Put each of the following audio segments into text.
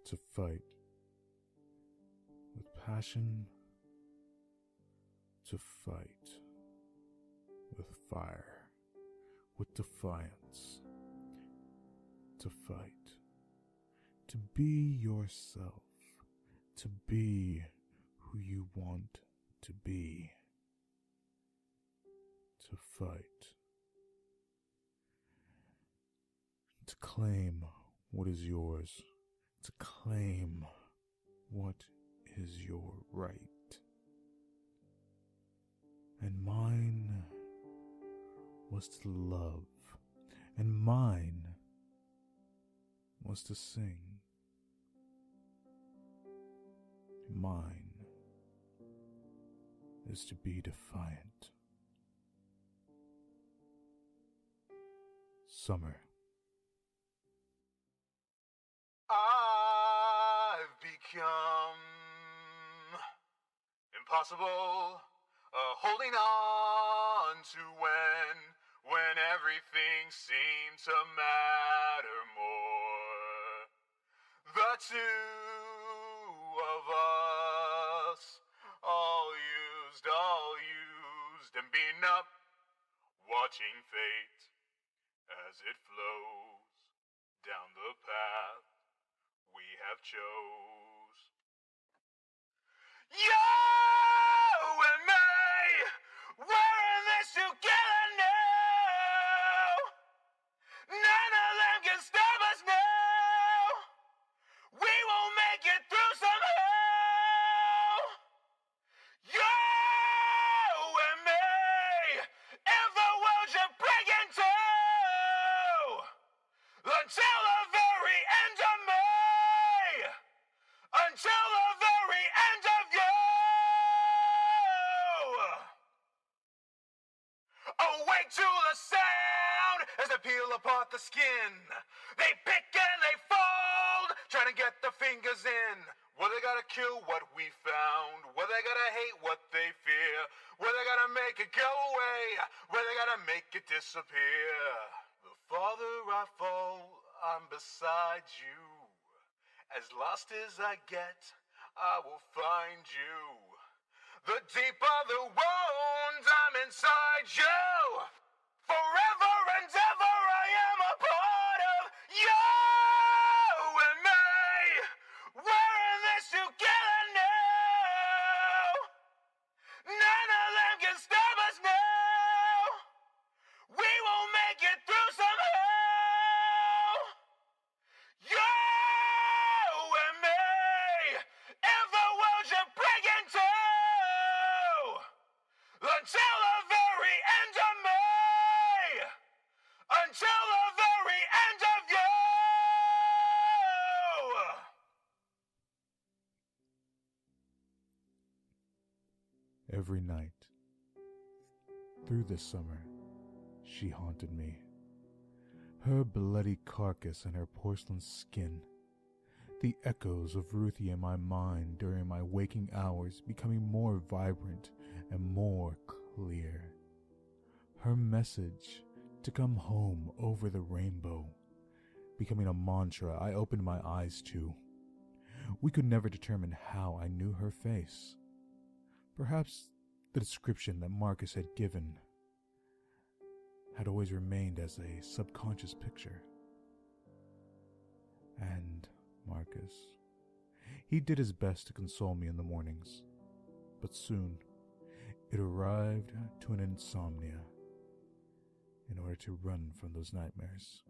to fight with passion, to fight with fire, with defiance, to fight, to be yourself, to be who you want to be, to fight, to claim what is yours, to claim what is your right. And mine was to love, and mine was to sing. Mine is to be defiant. Summer. I've become impossible, holding on to when everything seemed to matter more. The two of us, all used and beaten up, watching fate as it flows down the path we have chose. You and me, we're in this together now. None of them can stop us now. We will make it through somehow. You and me, if the world should break in two, until the very end of me, until the very end of you. Awake to the sound as they peel apart the skin. They pick and they fold, trying to get their fingers in. Well, they gotta kill what we found. Well, they gotta hate what they fear. Well, they gotta make it go away. Well, they gotta make it disappear. The farther I fall, I'm beside you. As lost as I get, I will find you. The deeper the wounds, I'm inside you. Forever and ever, I am a part of you and me. We're in this together now. None of them can stop us now. We will make it through somehow. You and me, if the world should break in two, until the very end of me, until the very end of you. Every night, through this summer, she haunted me. Her bloody carcass and her porcelain skin, the echoes of Ruthie in my mind during my waking hours becoming more vibrant and more clear. Her message to come home over the rainbow, becoming a mantra I opened my eyes to. We could never determine how I knew her face. Perhaps the description that Marcus had given had always remained as a subconscious picture. And Marcus, he did his best to console me in the mornings, but soon it arrived to an insomnia in order to run from those nightmares.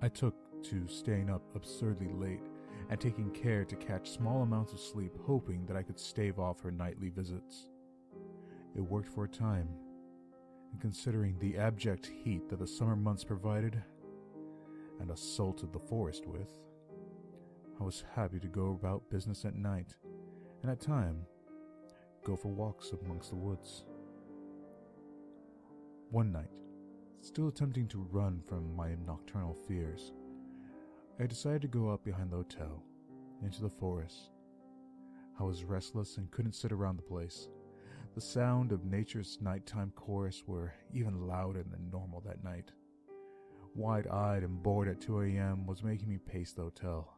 I took to staying up absurdly late and taking care to catch small amounts of sleep, hoping that I could stave off her nightly visits. It worked for a time, and considering the abject heat that the summer months provided and assaulted the forest with, I was happy to go about business at night, and at time, go for walks amongst the woods. One night, still attempting to run from my nocturnal fears, I decided to go up behind the hotel, into the forest. I was restless and couldn't sit around the place. The sound of nature's nighttime chorus were even louder than normal that night. Wide-eyed and bored at 2 a.m. was making me pace the hotel,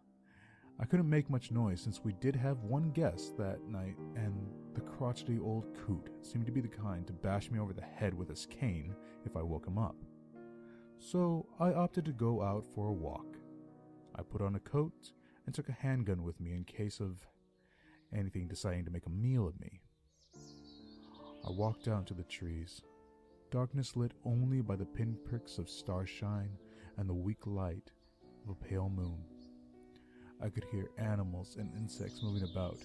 I couldn't make much noise since we did have one guest that night, and the crotchety old coot seemed to be the kind to bash me over the head with his cane if I woke him up. So I opted to go out for a walk. I put on a coat and took a handgun with me in case of anything deciding to make a meal of me. I walked down to the trees, darkness lit only by the pinpricks of starshine and the weak light of a pale moon. I could hear animals and insects moving about,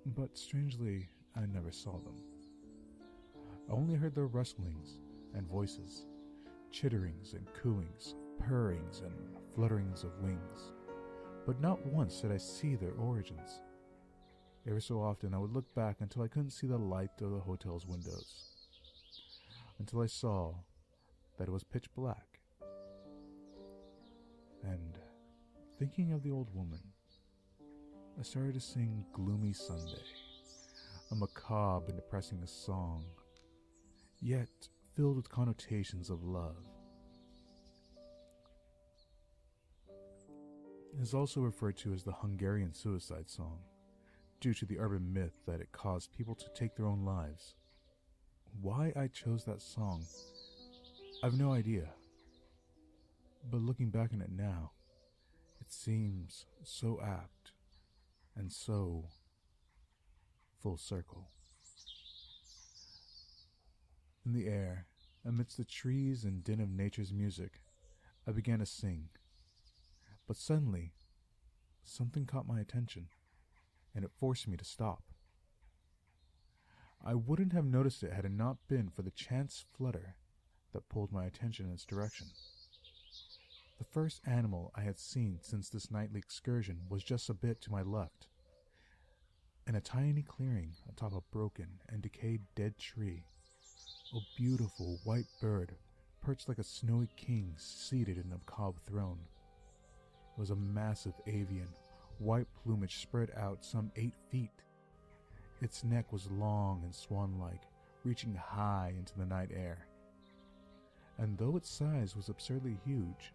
but strangely, I never saw them. I only heard their rustlings and voices, chitterings and cooings, purrings and flutterings of wings, but not once did I see their origins. Every so often I would look back until I couldn't see the light of the hotel's windows, until I saw that it was pitch black. And thinking of the old woman, I started to sing Gloomy Sunday, a macabre and depressing song, yet filled with connotations of love. It is also referred to as the Hungarian suicide song, due to the urban myth that it caused people to take their own lives. Why I chose that song, I've no idea. But looking back on it now, it seems so apt and so full circle. In the air, amidst the trees and din of nature's music, I began to sing. But suddenly, something caught my attention, and it forced me to stop. I wouldn't have noticed it had it not been for the chance flutter that pulled my attention in its direction. The first animal I had seen since this nightly excursion was just a bit to my left. In a tiny clearing atop a broken and decayed dead tree, a beautiful white bird perched like a snowy king seated in a macabre throne. It was a massive avian, white plumage spread out some 8 feet. Its neck was long and swan-like, reaching high into the night air. And though its size was absurdly huge,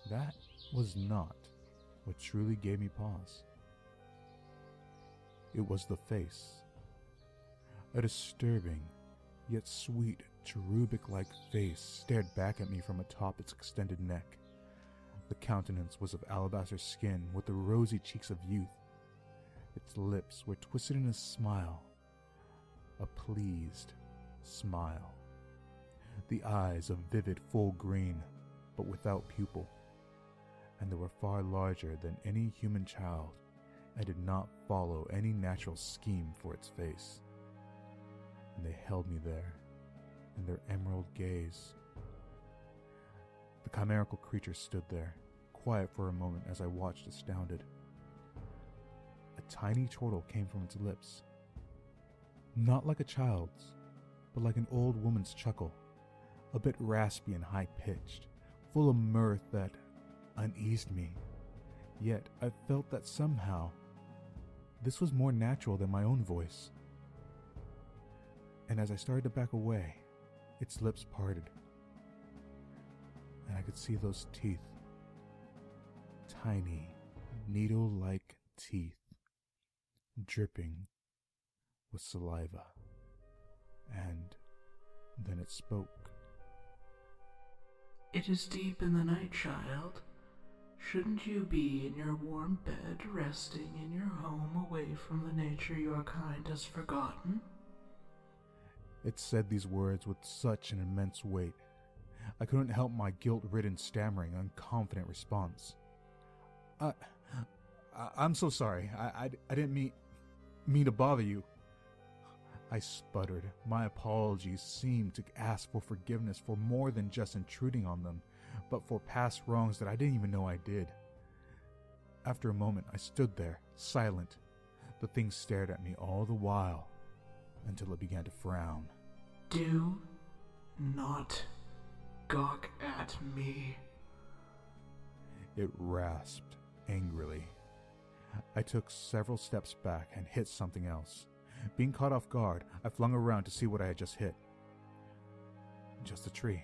that was not what truly gave me pause. It was the face. A disturbing, yet sweet, cherubic-like face stared back at me from atop its extended neck. The countenance was of alabaster skin with the rosy cheeks of youth. Its lips were twisted in a smile, a pleased smile. The eyes of vivid full green, but without pupil, and they were far larger than any human child, and did not follow any natural scheme for its face. And they held me there, in their emerald gaze. The chimerical creature stood there, quiet for a moment as I watched astounded. A tiny chortle came from its lips. Not like a child's, but like an old woman's chuckle, a bit raspy and high-pitched, full of mirth that uneased me. Yet I felt that somehow this was more natural than my own voice. And as I started to back away, its lips parted, and I could see those teeth, tiny, needle-like teeth, dripping with saliva. And then it spoke. "It is deep in the night, child. Shouldn't you be in your warm bed, resting in your home away from the nature your kind has forgotten?" It said these words with such an immense weight, I couldn't help my guilt-ridden, stammering, unconfident response. I'm so sorry. I didn't mean to bother you. I sputtered. My apologies seemed to ask for forgiveness for more than just intruding on them, but for past wrongs that I didn't even know I did. After a moment, I stood there, silent. The thing stared at me all the while, until it began to frown. "Do not gawk at me," it rasped angrily. I took several steps back and hit something else. Being caught off guard, I flung around to see what I had just hit. Just a tree.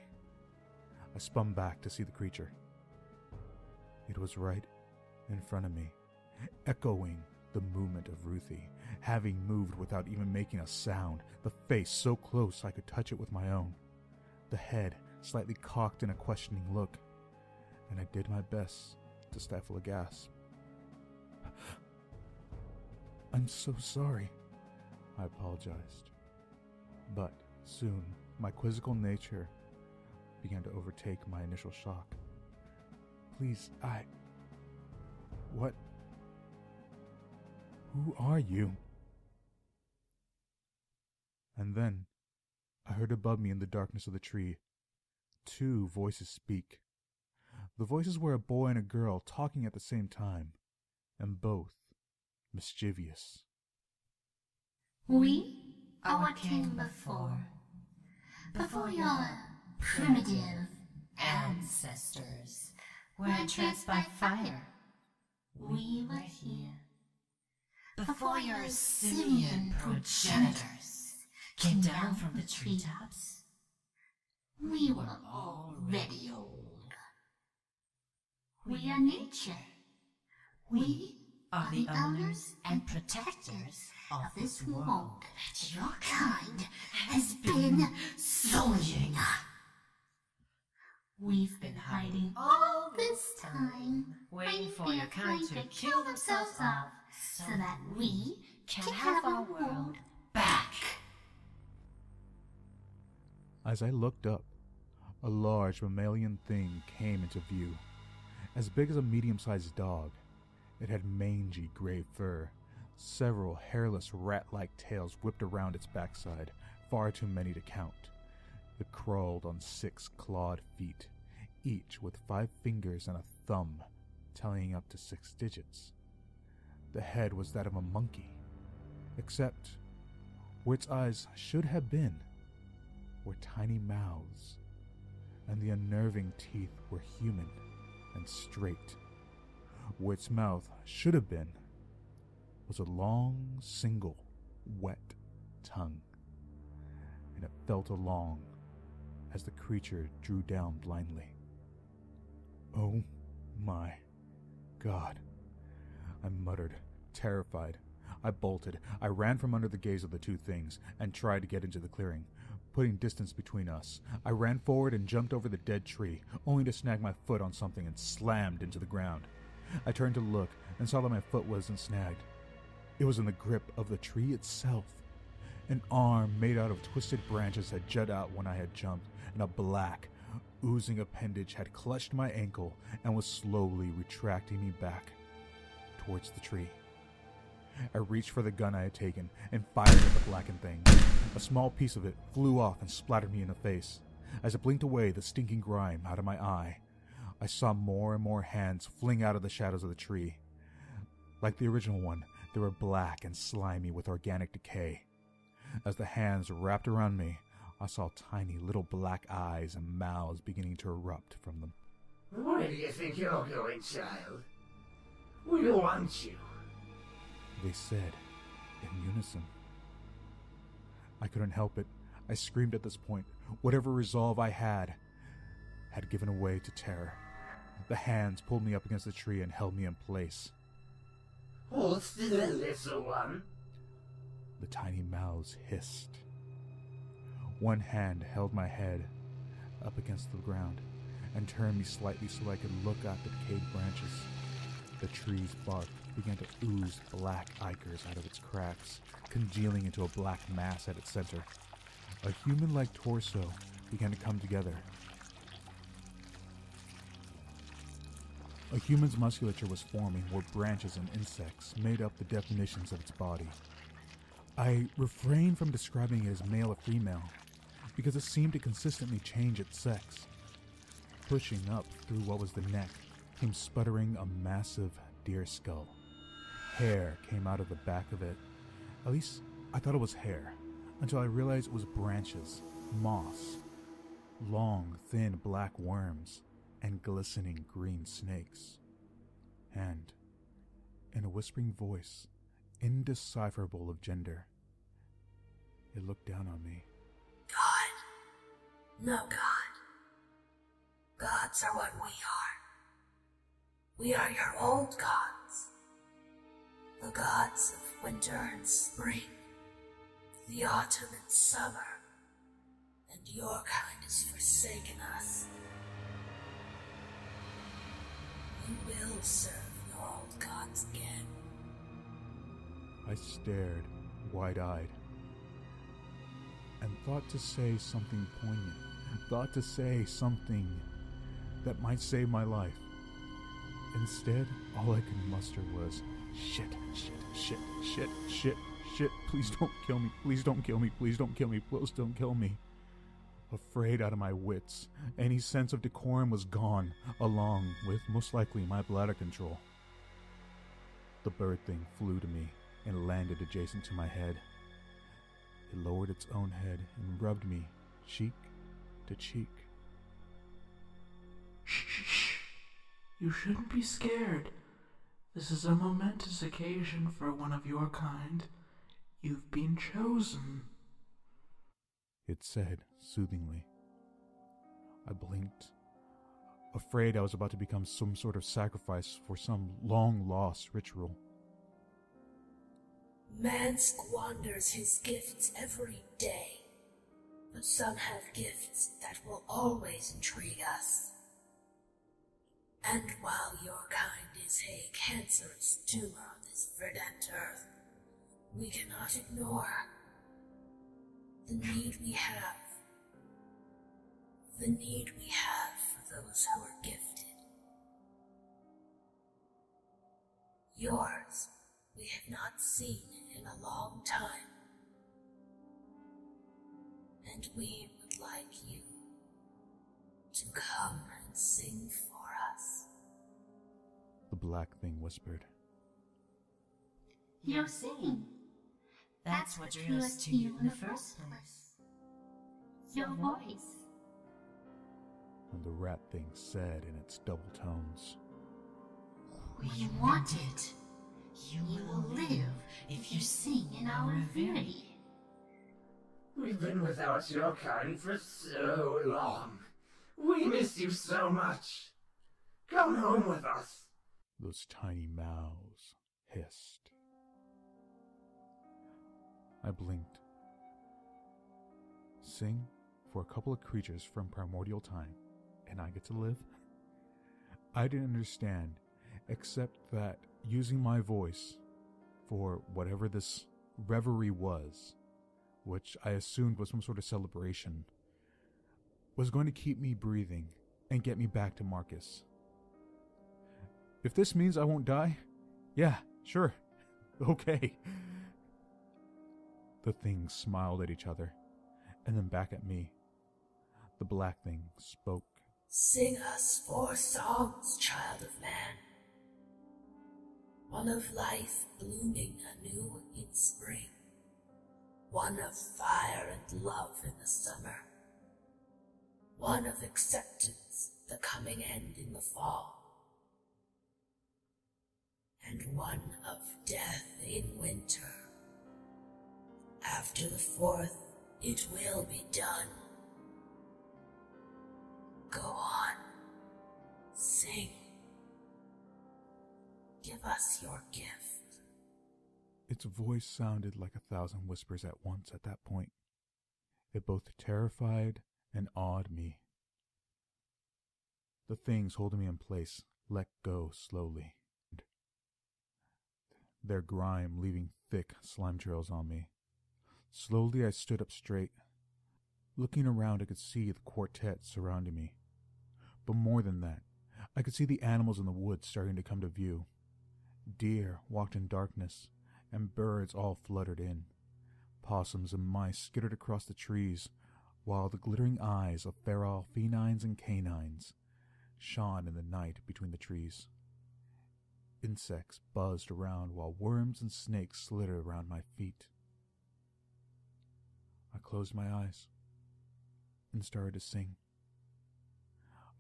I spun back to see the creature. It was right in front of me, echoing the movement of Ruthie, having moved without even making a sound, the face so close I could touch it with my own, the head slightly cocked in a questioning look, and I did my best to stifle a gasp. "I'm so sorry," I apologized. But soon, my quizzical nature began to overtake my initial shock. "Please, What? Who are you?" And then, I heard above me in the darkness of the tree, 2 voices speak. The voices were a boy and a girl talking at the same time, and both mischievous. "We are what came before your primitive ancestors were entranced by fire. We were here. Before your simian progenitors came down from the treetops, we were already old. We are nature. We are the owners and protectors of this world that your kind has been sullying. We've been hiding all this time, waiting for your kind to kill themselves off so that we can have our world back." As I looked up, a large mammalian thing came into view. As big as a medium-sized dog, it had mangy gray fur, several hairless rat-like tails whipped around its backside, far too many to count. It crawled on 6 clawed feet, each with 5 fingers and a thumb, tallying up to 6 digits. The head was that of a monkey, except where its eyes should have been were tiny mouths, and the unnerving teeth were human and straight. Where its mouth should have been was a long, single, wet tongue, and it felt along as the creature drew down blindly. "Oh my God," I muttered, terrified. I bolted. I ran from under the gaze of the 2 things and tried to get into the clearing, putting distance between us. I ran forward and jumped over the dead tree, only to snag my foot on something and slammed into the ground. I turned to look and saw that my foot wasn't snagged. It was in the grip of the tree itself. An arm made out of twisted branches had jutted out when I had jumped, and a black, oozing appendage had clutched my ankle and was slowly retracting me back towards the tree. I reached for the gun I had taken and fired at the blackened thing. A small piece of it flew off and splattered me in the face. As it blinked away the stinking grime out of my eye, I saw more and more hands fling out of the shadows of the tree. Like the original one, they were black and slimy with organic decay. As the hands wrapped around me, I saw tiny little black eyes and mouths beginning to erupt from them. "Where do you think you're going, child? We want you," they said in unison. I couldn't help it. I screamed at this point. Whatever resolve I had given way to terror. The hands pulled me up against the tree and held me in place. "Hold still, little one," the tiny mouths hissed. One hand held my head up against the ground and turned me slightly so I could look at the decayed branches. The tree's bark began to ooze black ichors out of its cracks, congealing into a black mass at its center. A human-like torso began to come together. A human's musculature was forming where branches and insects made up the definitions of its body. I refrained from describing it as male or female because it seemed to consistently change its sex. Pushing up through what was the neck came sputtering a massive deer skull. Hair came out of the back of it. At least I thought it was hair, until I realized it was branches, moss, long, thin black worms, and glistening green snakes. And, in a whispering voice, indecipherable of gender, it looked down on me. God. No God. Gods are what we are. We are your old gods, the gods of winter and spring, the autumn and summer, and your kind has forsaken us. We will serve your old gods again. I stared, wide-eyed, and thought to say something poignant, thought to say something that might save my life. Instead, all I could muster was, shit, please don't kill me, please don't kill me, please don't kill me, please don't kill me. Afraid out of my wits, any sense of decorum was gone, along with, most likely, my bladder control. The bird thing flew to me and landed adjacent to my head. It lowered its own head and rubbed me, cheek to cheek. Shh. You shouldn't be scared. This is a momentous occasion for one of your kind. You've been chosen. It said soothingly. I blinked, afraid I was about to become some sort of sacrifice for some long-lost ritual. Man squanders his gifts every day, but some have gifts that will always intrigue us. And while your kind is a cancerous tumor on this verdant earth, we cannot ignore the need we have for those who are gifted. Yours we have not seen in a long time, and we would like you to come and sing for us. The black thing whispered. You're singing. That's what drew us to you in the first place. Your voice. And the rat thing said in its double tones. We want it. You will live if you sing in our reverie. We've been without your kind for so long. We miss you so much. Come home with us. Those tiny mouths hissed. I blinked. Sing for a couple of creatures from primordial time, and I get to live? I didn't understand, except that using my voice for whatever this reverie was, which I assumed was some sort of celebration, was going to keep me breathing and get me back to Marcus. If this means I won't die, yeah, sure, okay. The things smiled at each other, and then back at me. The black thing spoke. Sing us 4 songs, child of man. One of life blooming anew in spring. One of fire and love in the summer. One of acceptance, the coming end in the fall. And one of death in winter. After the 4th, it will be done. Go on. Sing. Give us your gift. Its voice sounded like 1,000 whispers at once at that point. It both terrified and awed me. The things holding me in place let go slowly, their grime leaving thick slime trails on me. Slowly I stood up straight. Looking around, I could see the quartet surrounding me. But more than that, I could see the animals in the woods starting to come to view. Deer walked in darkness, and birds all fluttered in. Possums and mice skittered across the trees, while the glittering eyes of feral felines and canines shone in the night between the trees. Insects buzzed around while worms and snakes slithered around my feet. I closed my eyes and started to sing.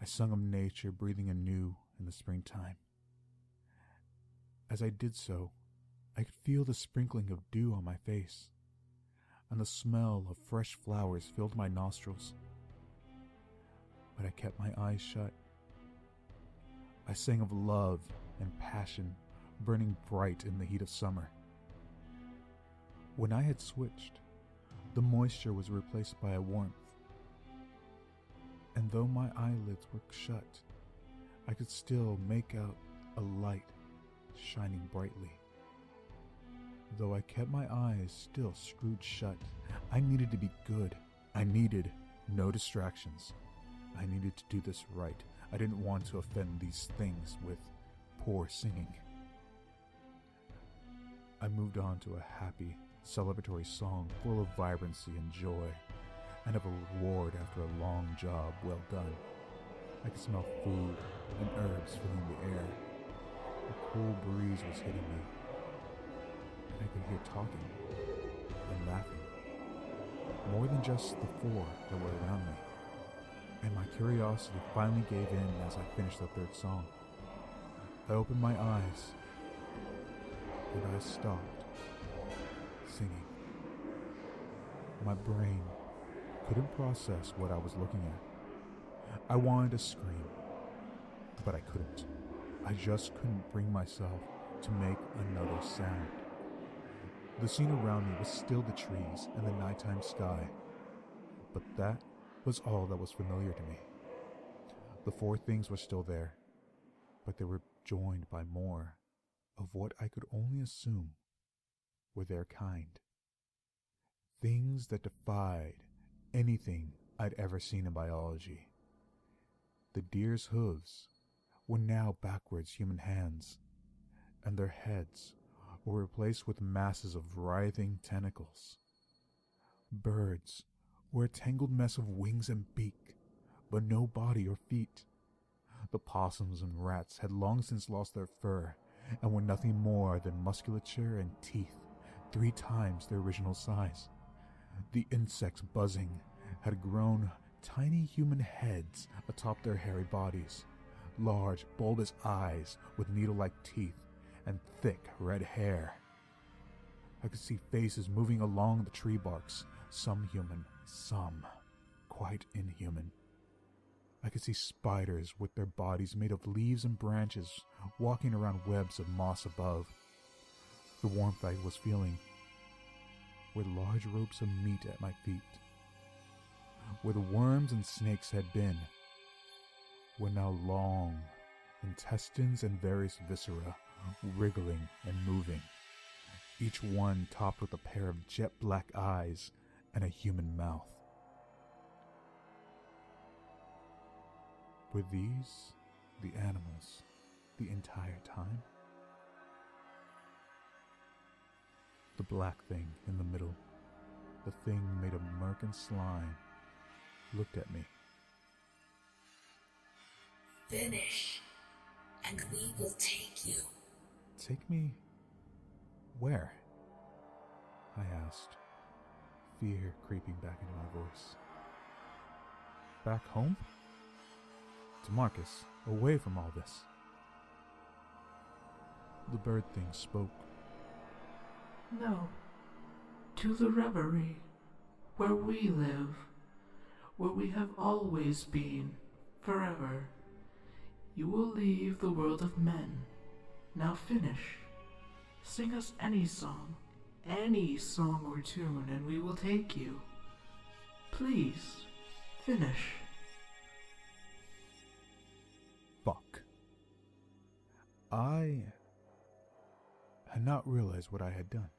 I sung of nature breathing anew in the springtime. As I did so, I could feel the sprinkling of dew on my face, and the smell of fresh flowers filled my nostrils. But I kept my eyes shut. I sang of love and passion burning bright in the heat of summer. When I had switched, the moisture was replaced by a warmth. And though my eyelids were shut, I could still make out a light shining brightly. Though I kept my eyes still screwed shut, I needed to be good. I needed no distractions. I needed to do this right. I didn't want to offend these things with poor singing. I moved on to a happy, celebratory song full of vibrancy and joy, and of a reward after a long job well done. I could smell food and herbs filling the air. A cool breeze was hitting me, and I could hear talking and laughing. More than just the four that were around me. And my curiosity finally gave in as I finished the third song. I opened my eyes, and I stopped singing. My brain couldn't process what I was looking at. I wanted to scream, but I couldn't. I just couldn't bring myself to make another sound. The scene around me was still the trees and the nighttime sky, but that was all that was familiar to me. The four things were still there, but they were joined by more of what I could only assume were their kind. Things that defied anything I'd ever seen in biology. The deer's hooves were now backwards human hands, and their heads were replaced with masses of writhing tentacles. Birds were a tangled mess of wings and beak, but no body or feet. The possums and rats had long since lost their fur and were nothing more than musculature and teeth 3 times their original size. The insects buzzing had grown tiny human heads atop their hairy bodies, large bulbous eyes with needle-like teeth and thick red hair. I could see faces moving along the tree barks, some human, some quite inhuman. I could see spiders with their bodies made of leaves and branches walking around webs of moss above. The warmth I was feeling were large ropes of meat at my feet. Where the worms and snakes had been were now long intestines and various viscera wriggling and moving, each one topped with a pair of jet black eyes and a human mouth. Were these the animals the entire time? The black thing in the middle, the thing made of murk and slime, looked at me. Finish, and we will take you. Take me where? I asked, fear creeping back into my voice. Back home? To Marcus, away from all this. The bird thing spoke. No, to the reverie, where we live, where we have always been, forever. You will leave the world of men. Now finish. Sing us any song or tune, and we will take you. Please, finish. Fuck. I had not realized what I had done.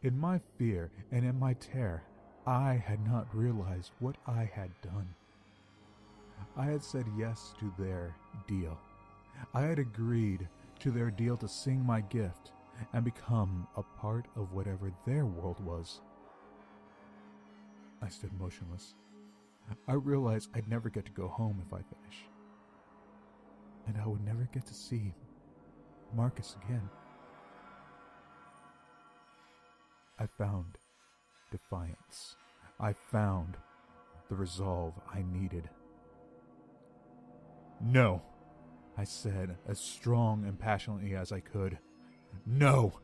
In my fear and in my terror, I had not realized what I had done. I had said yes to their deal. I had agreed to their deal to sing my gift and become a part of whatever their world was. I stood motionless. I realized I'd never get to go home if I finish. And I would never get to see Marcus again. I found defiance. I found the resolve I needed. No, I said as strong and passionately as I could. No!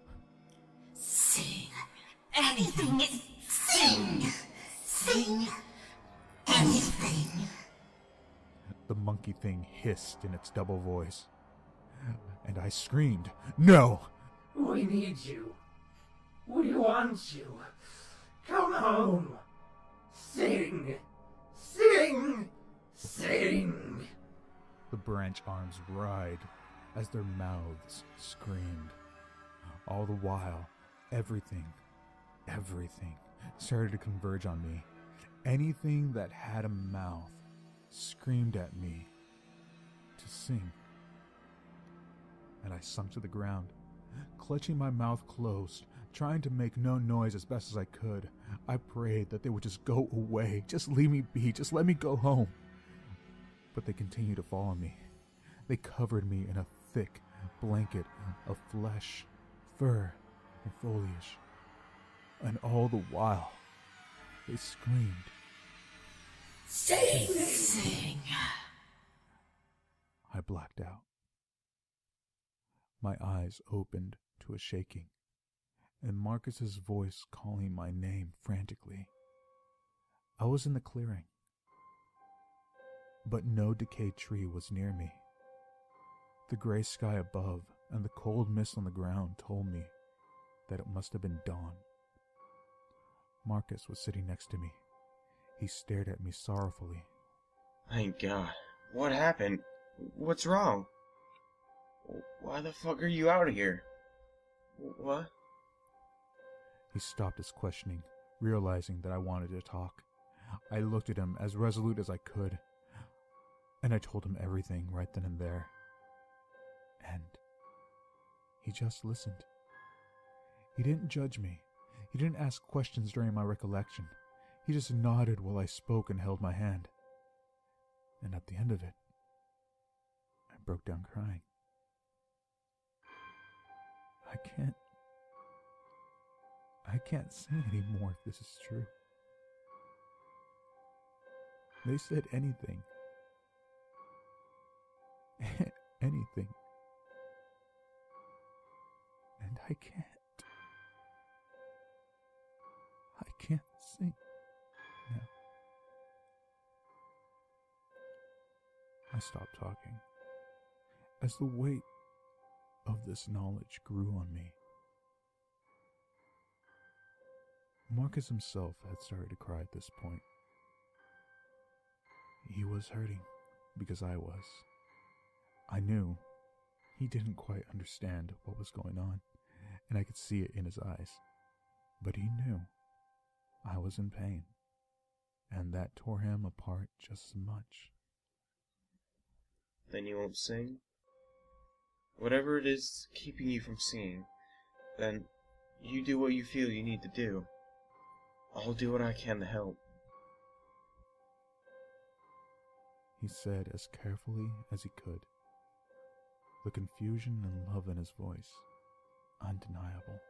Sing anything. Sing anything. The the monkey thing hissed in its double voice. And I screamed, "No!" We need you. We want you. Come home. Sing. Sing. Sing. The branch arms writhed as their mouths screamed. All the while, everything started to converge on me. Anything that had a mouth screamed at me to sing. And I sunk to the ground, clutching my mouth closed, trying to make no noise as best as I could. I prayed that they would just go away, just leave me be, just let me go home. But they continued to follow me. They covered me in a thick blanket of flesh, fur, and foliage. And all the while, they screamed, Sing! Sing. I blacked out. My eyes opened to a shaking, and Marcus's voice calling my name frantically. I was in the clearing, but no decayed tree was near me. The gray sky above and the cold mist on the ground told me that it must have been dawn. Marcus was sitting next to me. He stared at me sorrowfully. Thank God. What happened? What's wrong? Why the fuck are you out of here? What? He stopped his questioning, realizing that I wanted to talk. I looked at him as resolute as I could, and I told him everything right then and there. And he just listened. He didn't judge me. He didn't ask questions during my recollection. He just nodded while I spoke and held my hand. And at the end of it, I broke down crying. I can't sing anymore if this is true. They said anything. Anything. And I can't sing now. I stopped talking as the weight of this knowledge grew on me. Marcus himself had started to cry at this point. He was hurting because I was. I knew he didn't quite understand what was going on, and I could see it in his eyes. But he knew I was in pain, and that tore him apart just as much. Then you won't sing? Whatever it is keeping you from singing, then you do what you feel you need to do. I'll do what I can to help. He said as carefully as he could, the confusion and love in his voice undeniable.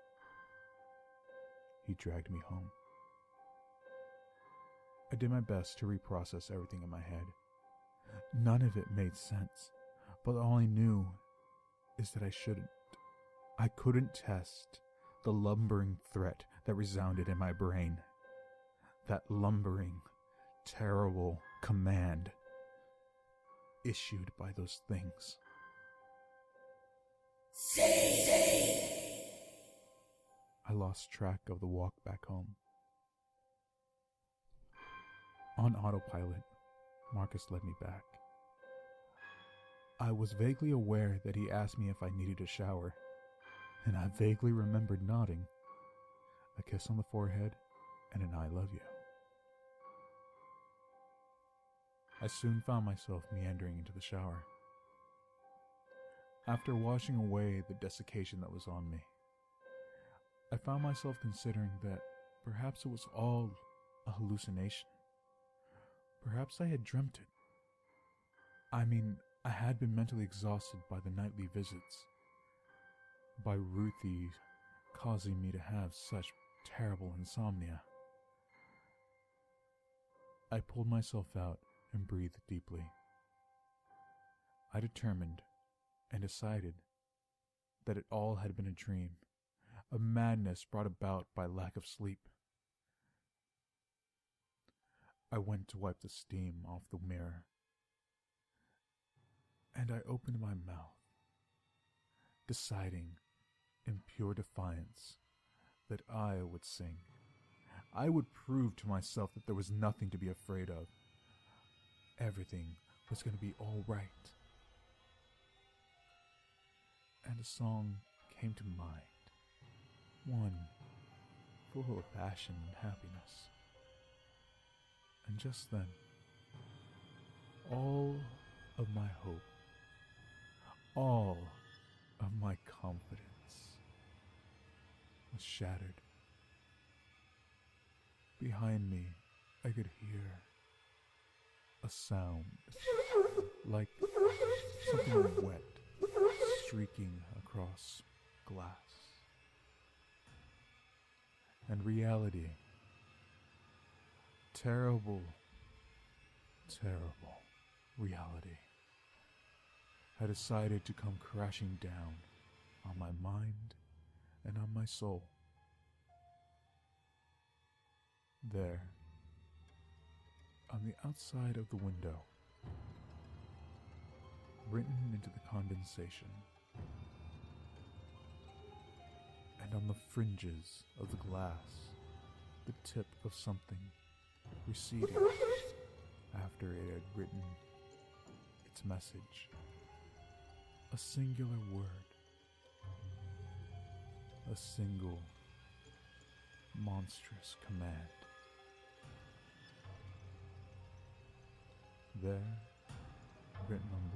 He dragged me home. I did my best to reprocess everything in my head. None of it made sense, but all I knew is that I couldn't test the lumbering threat that resounded in my brain. That lumbering, terrible command issued by those things. Sing! I lost track of the walk back home. On autopilot, Marcus led me back. I was vaguely aware that he asked me if I needed a shower, and I vaguely remembered nodding, a kiss on the forehead, and an I love you. I soon found myself meandering into the shower. After washing away the desiccation that was on me, I found myself considering that perhaps it was all a hallucination. Perhaps I had dreamt it. I mean, I had been mentally exhausted by the nightly visits, by Ruthie causing me to have such terrible insomnia. I pulled myself out and breathed deeply. I determined and decided that it all had been a dream, a madness brought about by lack of sleep. I went to wipe the steam off the mirror. And I opened my mouth, deciding in pure defiance that I would sing. I would prove to myself that there was nothing to be afraid of. Everything was going to be all right. And a song came to mind, one full of passion and happiness. And just then, all of my hope, all of my confidence was shattered. Behind me, I could hear a sound like something wet streaking across glass. And reality, terrible, terrible reality, had decided to come crashing down on my mind and on my soul. There, on the outside of the window, written into the condensation, and on the fringes of the glass, the tip of something receded after it had written its message. A singular word, a single monstrous command. There, written on